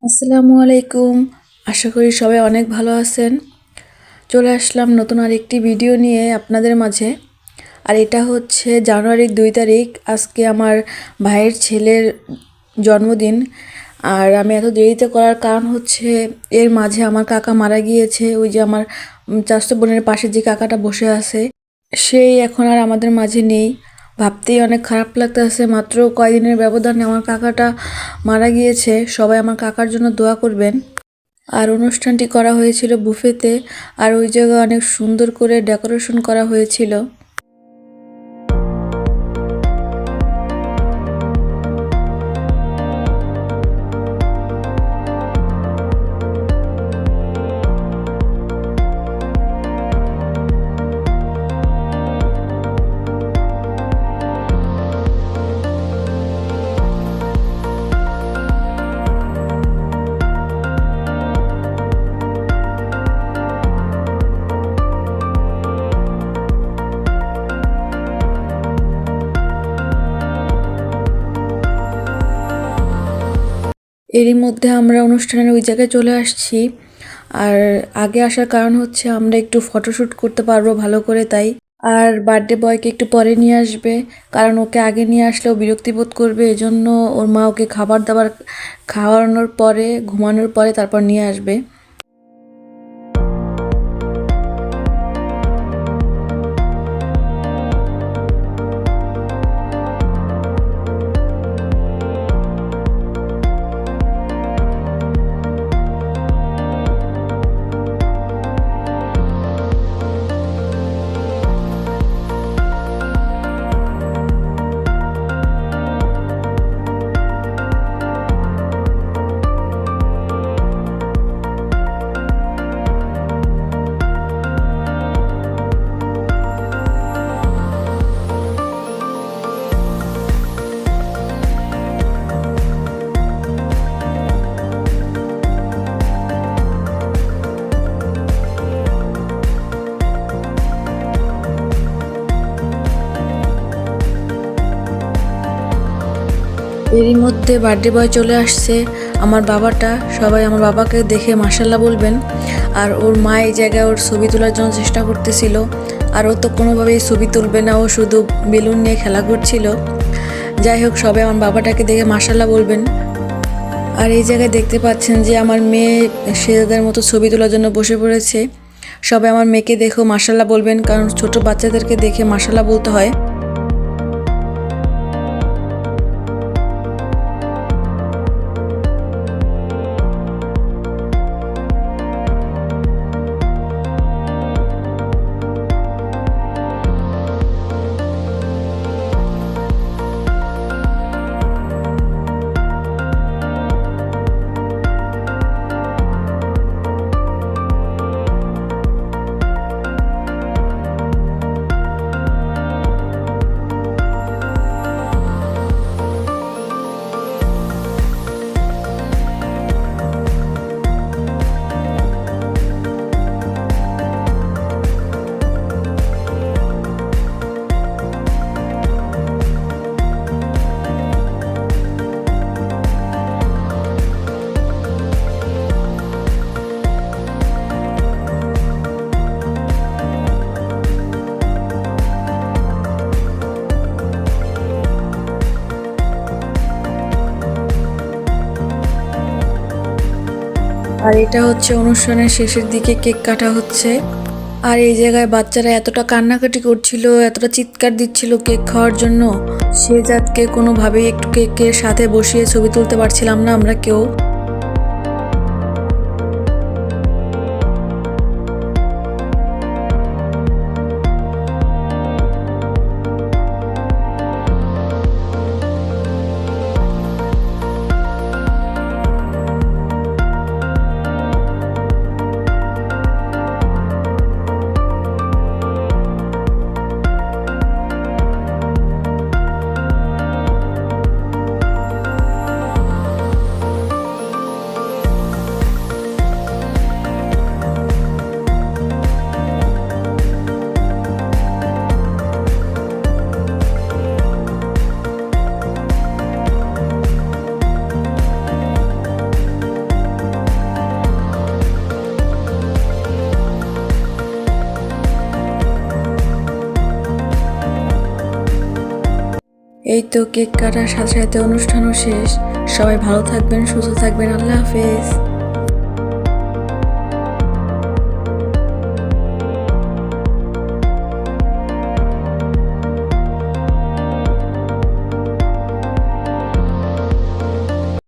আসসালামু আলাইকুম। আশা করি সবাই অনেক ভালো আছেন। চলে আসলাম নতুন আরেকটি ভিডিও নিয়ে আপনাদের মাঝে। আর এটা হচ্ছে জানুয়ারির 2 তারিখ। আজকে আমার ভাইয়ের ছেলের জন্মদিন। আর আমি এত দেরিতে করার কারণ হচ্ছে এর মাঝে আমার কাকা মারা গিয়েছে। ওই যে আমার চাচাতো বোনের পাশে যে কাকাটা বসে আছে সেই এখন আর আমাদের মাঝে নেই। ভাবতেই অনেক খারাপ লাগতেছে, মাত্র কয়দিনের ব্যবধানে আমার কাকাটা মারা গিয়েছে। সবাই আমার কাকার জন্য দোয়া করবেন। আর অনুষ্ঠানটি করা হয়েছিল বুফেতে, আর ওই জায়গায় অনেক সুন্দর করে ডেকোরেশন করা হয়েছিল। এরই মধ্যে আমরা অনুষ্ঠানের ওই জায়গায় চলে আসছি। আর আগে আসার কারণ হচ্ছে আমরা একটু ফটোশ্যুট করতে পারবো ভালো করে, তাই। আর বার্থডে বয়কে একটু পরে নিয়ে আসবে, কারণ ওকে আগে নিয়ে আসলেও বিরক্তি বোধ করবে। এজন্য ওর মা ওকে খাবার দাবার খাওয়ানোর পরে, ঘুমানোর পরে তারপর নিয়ে আসবে। এরই মধ্যে বার্থডে বয় চলে আসছে, আমার বাবাটা। সবাই আমার বাবাকে দেখে মাশাল্লাহ বলবেন। আর ওর মা এই জায়গায় ওর ছবি তোলার জন্য চেষ্টা করতেছিল, আর ও তো কোনোভাবেই ছবি তুলবে না, ও শুধু বেলুন নিয়ে খেলা করছিল। যাই হোক, সবাই আমার বাবাটাকে দেখে মাশাল্লাহ বলবেন। আর এই জায়গায় দেখতে পাচ্ছেন যে আমার মেয়ে সেজাদের মতো ছবি তোলার জন্য বসে পড়েছে। সবাই আমার মেয়েকে দেখেও মাশাল্লাহ বলবেন, কারণ ছোট বাচ্চাদেরকে দেখে মাশাল্লাহ বলতে হয়। আর এটা হচ্ছে অনুষ্ঠানের শেষের দিকে কেক কাটা হচ্ছে। আর এই জায়গায় বাচ্চারা এতটা কান্নাকাটি করছিল, এতটা চিৎকার দিচ্ছিল কেক খাওয়ার জন্য, সে জাতকে কোনোভাবেই একটু কেকের সাথে বসিয়ে ছবি তুলতে পারছিলাম না আমরা কেউ। এই তো কেক কাটার সাথে সাথে অনুষ্ঠানও শেষ। সবাই ভালো থাকবেন, সুস্থ থাকবেন। আল্লাহ হাফেজ।